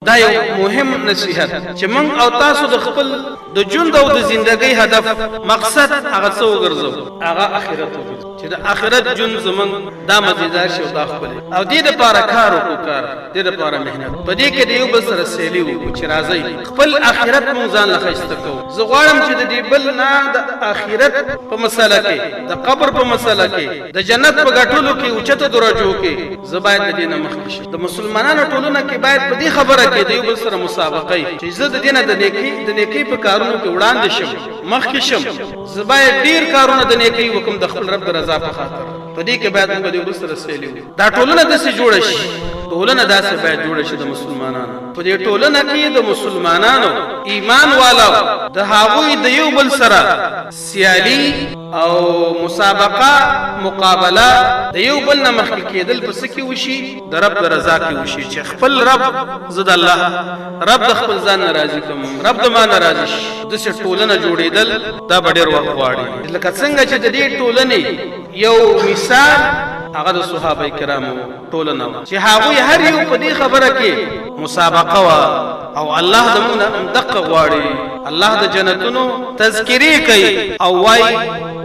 دا یو مهم نصیحت چې موږ او تاسو د خپل د ژوند او د ژوندۍ هدف مقصد هغه څه وګرځو، هغه آخرت وګرځو چې د آخرت ژوند زموږ دا مزیدار شي او دا خپل او دې لپاره کار وکړو، دې لپاره مهنت په دې کې د یو بل سره سیالي وکړو چې راځي خپل آخرت موږ ځان له ښایسته کوو. زه غواړم چې د دې بل نه د آخرت په مسله کې، د قبر په مسله کې، د جنت په ګټلو کې اوچته درجو کې زه باید د دې نه مخکې شم. د مسلمانانو ټولنه کې باید په دې خبره کې د یو بل سره مسابقه چې زه د دې نه د نیکۍ په کارونو کې وړاندې شم، مخکې شم. زه باید ډیر کارونه د نیکۍ وکم د خپل رب د رضا په خاطر. په دې کې باید موږ د یو بل سره سیالي وکړو. دا ټولنه داسې جوړه شي، ټولنه داسې باید جوړه شي د مسلمانانو. په دې ټولنه کې د مسلمانانو ایمان والو د هغوی د یو بل سره سیالي او مسابقه مقابله د یو بل نه مخکې کېدل په څه کې وشي؟ د رب د رضا کې وشي چې خپل رب زه د الله رب د خپل ځان نه راضي کوم، رب د ما نه راضي شي. داسې ټولنه جوړېدل دا به ډېر وخت غواړي. لکه څنګه چې د دې ټولنې یو مثال هغه د صحابه کرامو ټولنه وه چې هغوی هر یو په دې خبره کې مسابقه وه او الله د موږ نه دقه غواړي. الله د جنتونو تذکرې کوي او وایي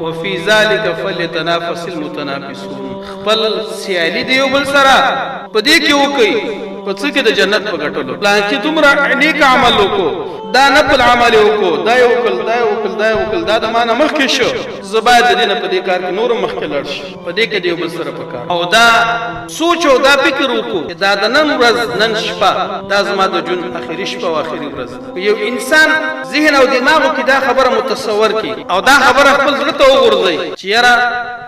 وفي ذلك فليتنافس المتنافسون. خپل سیالي د یو بل سره په دې کې وکړي په څه کې د جنت په ګټلو. پلان کې دومره نیک عمل وکړو، دا نفل عمل وکړو، دا یو وکړ، دا یو وکړ، دا یو وکړ، دا د ما نه مخکې شو، زه باید د دې نه په دې کار کې نور مخکې لاړ شم. په دې کې د یو بل سره پکار او دا سوچ او دا فکر وکړو چې دا د نن ورځ، نن شپه دا زما د ژوند اخري شپه او اخري ورځ. یو انسان ذهن او دماغو کې دا خبره متصور کړي او دا خبره خپل زړه ته وغورځوي چې یاره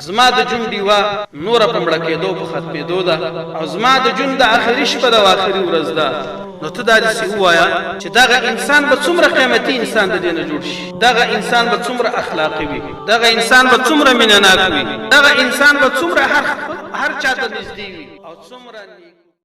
زما د ژوند ډیوه نوره په مړه کېدو په ختمېدو ده او زما د ژوند د اخري شپه ده او اخري ورځ ده. نو ته دا داسې ووایه چې دغه انسان به څومره قیمتي انسان د دې نه جوړ شي، دغه انسان به څومره اخلاقي وي، دغه انسان به څومره مینه ناک وي، دغه انسان به څومره هر چا ته نږدې وي او څومره